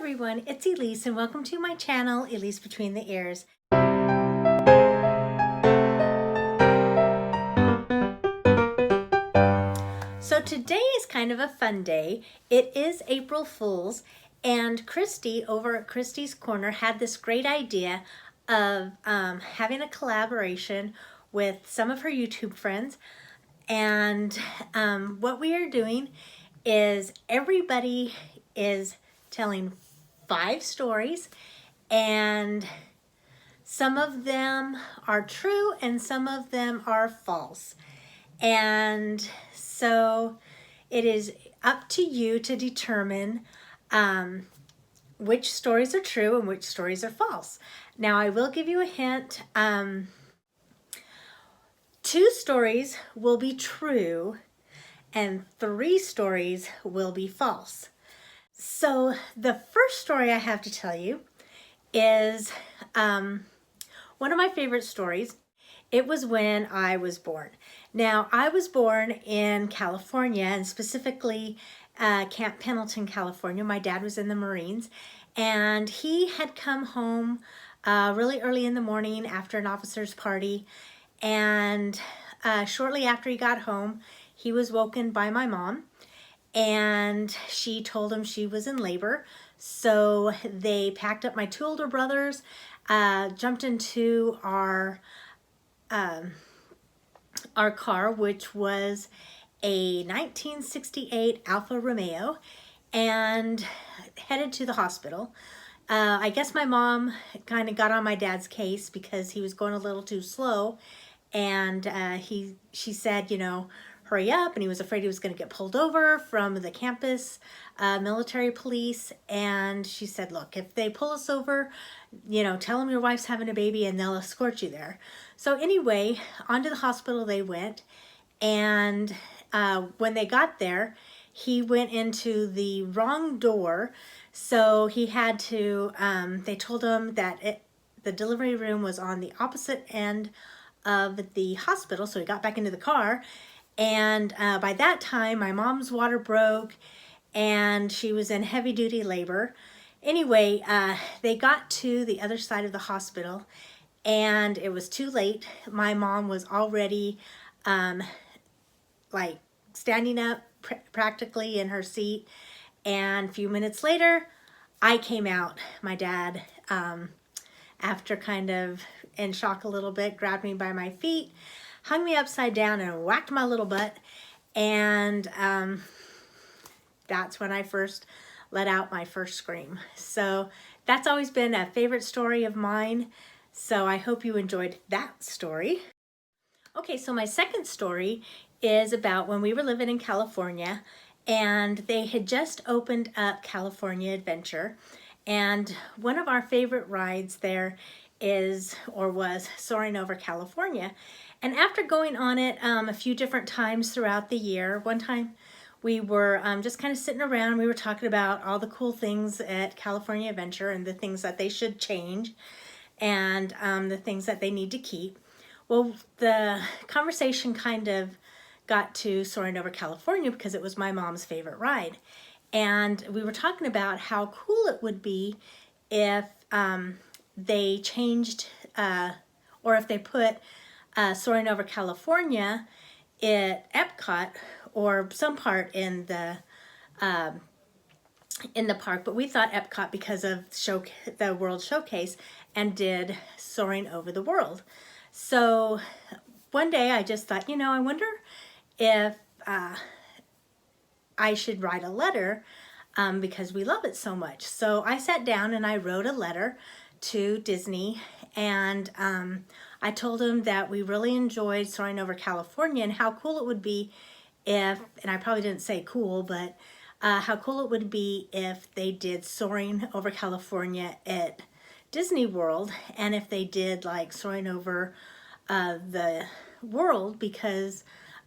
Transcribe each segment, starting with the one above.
everyone, it's Elyce and welcome to my channel, Elyce Between the Ears. So today is kind of a fun day. It is April Fool's and Christy over at Christy's Corner had this great idea of having a collaboration with some of her YouTube friends. And what we are doing is everybody is telling 5 stories, and some of them are true and some of them are false. And so it is up to you to determine which stories are true and which stories are false. Now I will give you a hint. 2 stories will be true and 3 stories will be false. So the first story I have to tell you is one of my favorite stories. It was when I was born. Now, I was born in California, and specifically Camp Pendleton, California. My dad was in the Marines, and he had come home really early in the morning after an officer's party, and shortly after he got home, he was woken by my mom, and she told him she was in labor. So they packed up my 2 older brothers, jumped into our car, which was a 1968 Alfa Romeo, and headed to the hospital. I guess my mom kind of got on my dad's case because he was going a little too slow, and she said, you know, hurry up, and he was afraid he was going to get pulled over from the campus military police. And she said, look, if they pull us over, you know, tell them your wife's having a baby and they'll escort you there. So anyway, onto the hospital they went, and when they got there, he went into the wrong door. So he had to, they told him that the delivery room was on the opposite end of the hospital. So he got back into the car, and by that time my mom's water broke and she was in heavy duty labor. Anyway, they got to the other side of the hospital and it was too late. My mom was already like standing up practically in her seat, and a few minutes later I came out. My dad, after kind of in shock a little bit, grabbed me by my feet, hung me upside down and whacked my little butt, and that's when I first let out my first scream. So that's always been a favorite story of mine, so I hope you enjoyed that story. Okay, so my second story is about when we were living in California, and they had just opened up California Adventure, and one of our favorite rides there is, or was, Soarin' over California. And after going on it a few different times throughout the year, one time we were just kind of sitting around, we were talking about all the cool things at California Adventure and the things that they should change and the things that they need to keep. Well, the conversation kind of got to Soarin' over California because it was my mom's favorite ride. And we were talking about how cool it would be if they changed or if they put Soarin' over California at Epcot or some part in the park, but we thought Epcot because of the World Showcase, and did Soarin' over the World. So one day I just thought, you know, I wonder if I should write a letter because we love it so much. So I sat down and I wrote a letter to Disney, and I told them that we really enjoyed Soarin' over California and how cool it would be if, and I probably didn't say cool, but how cool it would be if they did Soarin' over California at Disney World, and if they did like Soarin' over the world because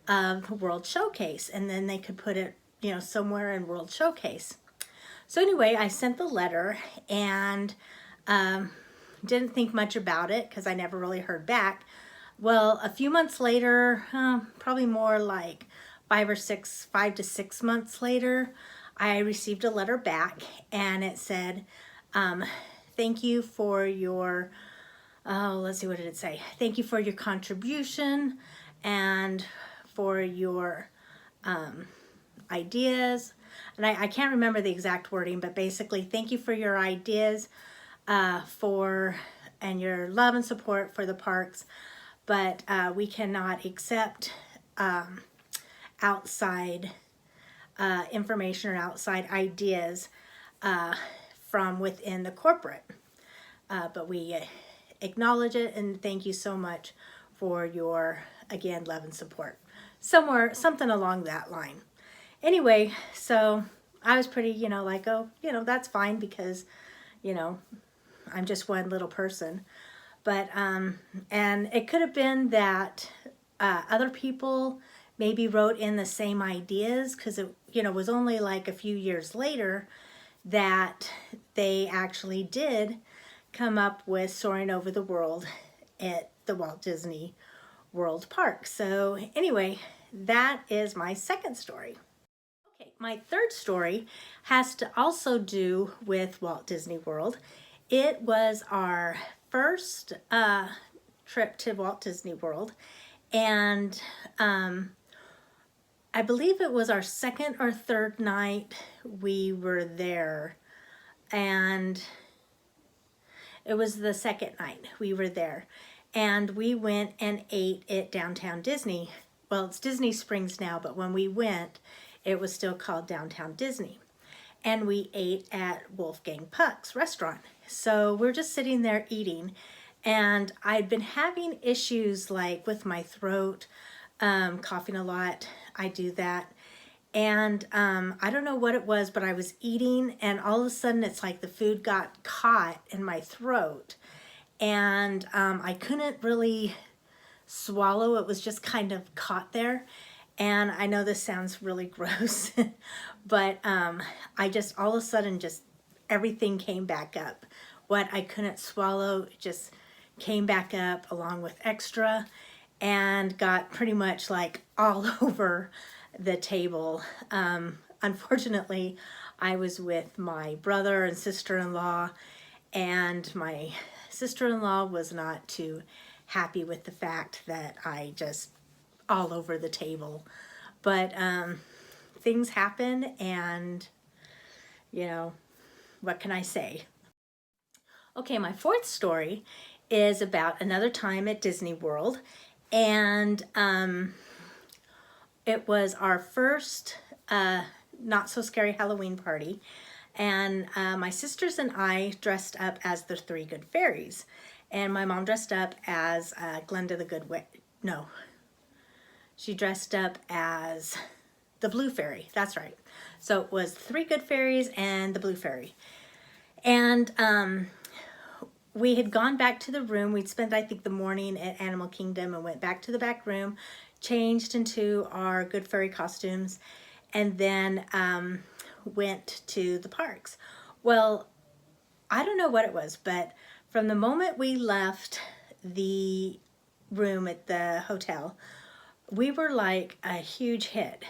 of World Showcase, and then they could put it, you know, somewhere in World Showcase. So anyway, I sent the letter and didn't think much about it because I never really heard back. Well, a few months later, probably more like 5 to 6 months later, I received a letter back, and it said, thank you for your, let's see, what did it say? Thank you for your contribution and for your ideas. And I can't remember the exact wording, but basically, thank you for your ideas and your love and support for the parks, but we cannot accept outside information or outside ideas from within the corporate. But we acknowledge it and thank you so much for your, again, love and support. Something along that line. Anyway, so I was pretty, like, oh, that's fine because, I'm just one little person. But, and it could have been that other people maybe wrote in the same ideas, because it, was only like a few years later that they actually did come up with Soarin' Over the World at the Walt Disney World Park. So anyway, that is my second story. Okay, my third story has to also do with Walt Disney World. It was our first trip to Walt Disney World, and I believe it was our second or third night we were there, and it was the second night we were there, and we went and ate at Downtown Disney. Well, it's Disney Springs now, but when we went, it was still called Downtown Disney. And we ate at Wolfgang Puck's restaurant. So we're just sitting there eating, and I'd been having issues like with my throat, coughing a lot. I do that. And I don't know what it was, but I was eating, and all of a sudden it's like the food got caught in my throat, and I couldn't really swallow. It was just kind of caught there. And I know this sounds really gross, but I just, all of a sudden, just everything came back up. What I couldn't swallow just came back up along with extra, and got pretty much like all over the table. Unfortunately, I was with my brother and sister-in-law, and my sister-in-law was not too happy with the fact that I just all over the table. But things happen, and what can I say? Okay, my fourth story is about another time at Disney World, and it was our first not so scary Halloween party, and my sisters and I dressed up as the Three Good Fairies, and my mom dressed up as Glenda the Good Witch. No, she dressed up as the Blue Fairy. That's right. So it was Three Good Fairies and the Blue Fairy. And we had gone back to the room. We'd spent, I think, the morning at Animal Kingdom and went back to the back room, changed into our Good Fairy costumes, and then went to the parks. Well, I don't know what it was, but from the moment we left the room at the hotel, we were like a huge hit.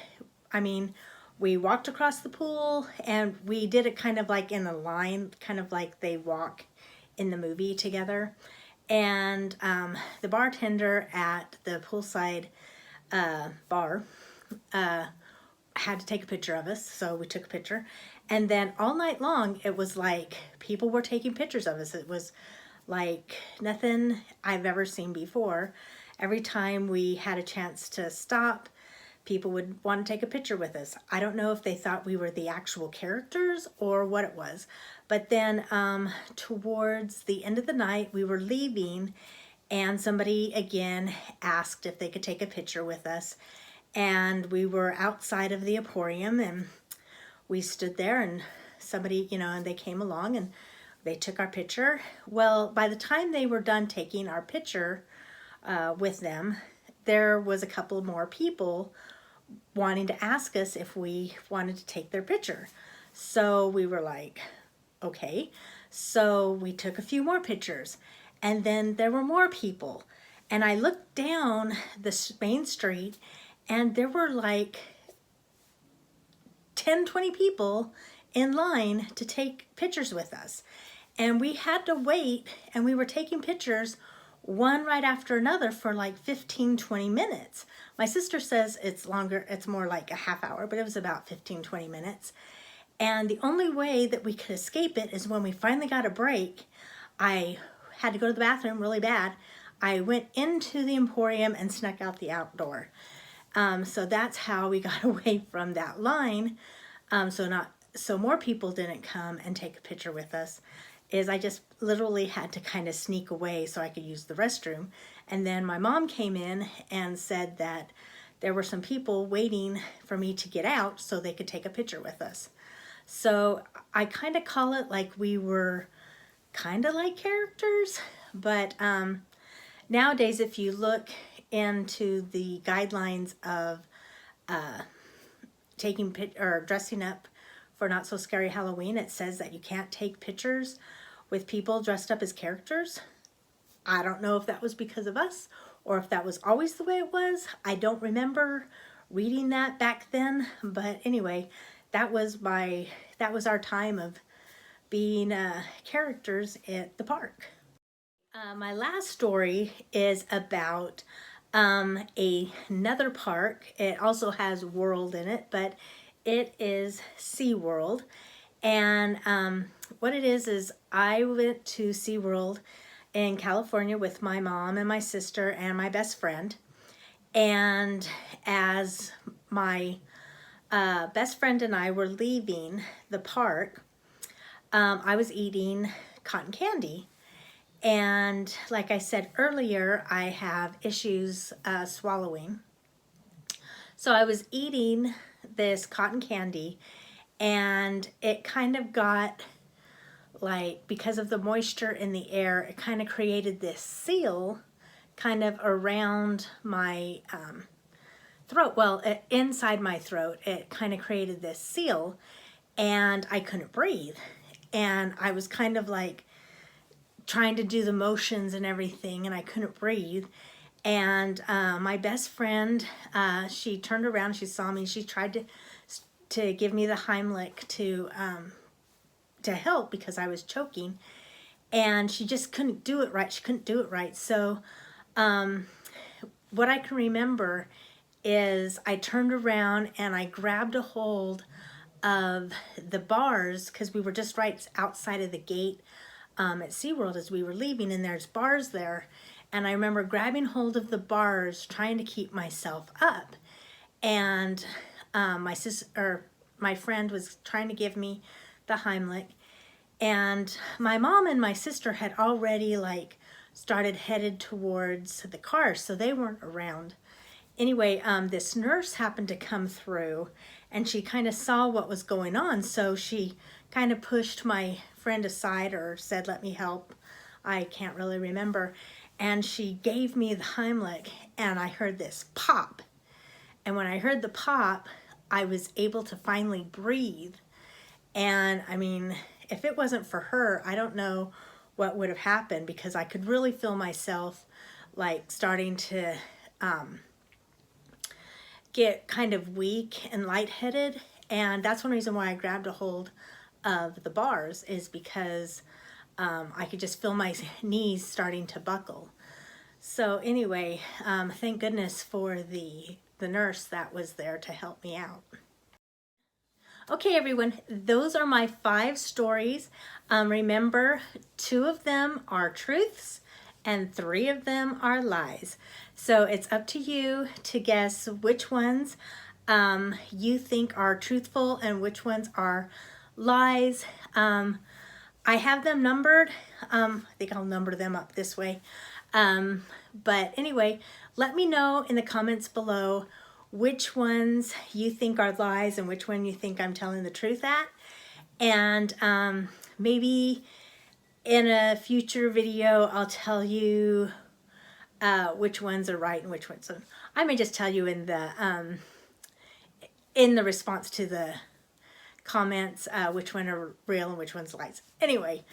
I mean, we walked across the pool, and we did it kind of like in a line, kind of like they walk in the movie together. And the bartender at the poolside bar had to take a picture of us, so we took a picture. And then all night long, it was like people were taking pictures of us. It was like nothing I've ever seen before. Every time we had a chance to stop, people would want to take a picture with us. I don't know if they thought we were the actual characters or what it was. But then towards the end of the night, we were leaving, and somebody again asked if they could take a picture with us. And we were outside of the Emporium, and we stood there, and somebody, and they came along and they took our picture. Well, by the time they were done taking our picture with them, there was a couple more people wanting to ask us if we wanted to take their picture. So we were like, okay. So we took a few more pictures, and then there were more people. And I looked down the main street, and there were like 10, 20 people in line to take pictures with us. And we had to wait, and we were taking pictures one right after another for like 15, 20 minutes. My sister says it's longer, it's more like a half hour, but it was about 15, 20 minutes. And the only way that we could escape it is when we finally got a break. I had to go to the bathroom really bad. I went into the Emporium and snuck out the outdoor. So that's how we got away from that line. So more people didn't come and take a picture with us. Is I just literally had to kind of sneak away so I could use the restroom. And then my mom came in and said that there were some people waiting for me to get out so they could take a picture with us. So I kind of call it like we were kind of like characters, but nowadays if you look into the guidelines of dressing up for Not So Scary Halloween, it says that you can't take pictures with people dressed up as characters. I don't know if that was because of us or if that was always the way it was. I don't remember reading that back then, but anyway, that was our time of being characters at the park. My last story is about another park. It also has world in it, but it is SeaWorld. And what it is I went to SeaWorld in California with my mom and my sister and my best friend. And as my best friend and I were leaving the park, I was eating cotton candy. And like I said earlier, I have issues swallowing. So I was eating this cotton candy, and it kind of got like, because of the moisture in the air, it kind of created this seal kind of around my throat. Well, inside my throat, it kind of created this seal, and I couldn't breathe. And I was kind of like trying to do the motions and everything, and I couldn't breathe. And my best friend, she turned around, she saw me, she tried to give me the Heimlich to help because I was choking, and she just couldn't do it right. She couldn't do it right. So what I can remember is I turned around and I grabbed a hold of the bars, because we were just right outside of the gate at SeaWorld as we were leaving, and there's bars there. And I remember grabbing hold of the bars, trying to keep myself up. And my friend was trying to give me the Heimlich. And my mom and my sister had already like started headed towards the car, so they weren't around. Anyway, this nurse happened to come through, and she kind of saw what was going on. So she kind of pushed my friend aside, or said, "Let me help." I can't really remember. And she gave me the Heimlich, and I heard this pop. And when I heard the pop, I was able to finally breathe. And I mean, if it wasn't for her, I don't know what would have happened, because I could really feel myself like starting to get kind of weak and lightheaded. And that's one reason why I grabbed a hold of the bars, is because I could just feel my knees starting to buckle. So anyway, thank goodness for the nurse that was there to help me out. Okay, everyone, those are my 5 stories. Remember, 2 of them are truths and 3 of them are lies. So it's up to you to guess which ones you think are truthful and which ones are lies. I have them numbered. I think I'll number them up this way. But anyway, let me know in the comments below which ones you think are lies and which one you think I'm telling the truth at. And maybe in a future video, I'll tell you which ones are right and which ones are. I may just tell you in the response to the comments which one are real and which one's lies. Anyway,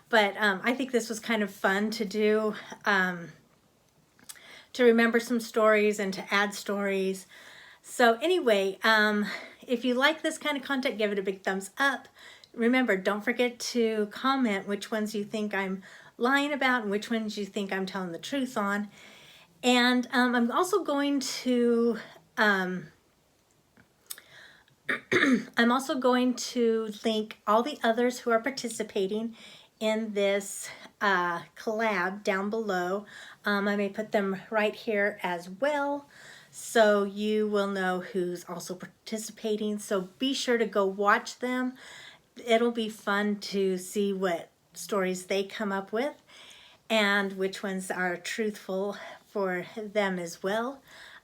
but I think this was kind of fun to do, to remember some stories and to add stories. So anyway, if you like this kind of content, give it a big thumbs up. Remember, don't forget to comment which ones you think I'm lying about and which ones you think I'm telling the truth on. And I'm also going to link all the others who are participating in this collab down below. I may put them right here as well, so you will know who's also participating. So be sure to go watch them. It'll be fun to see what stories they come up with and which ones are truthful for them as well.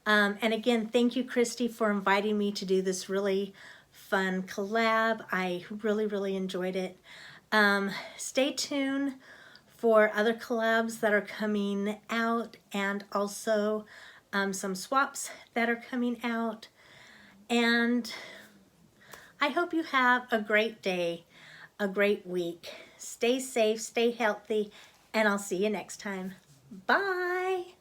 And again, thank you, Christy, for inviting me to do this really fun collab. I really enjoyed it. Stay tuned for other collabs that are coming out, and also some swaps that are coming out. And I hope you have a great day, a great week. Stay safe, stay healthy, and I'll see you next time. Bye.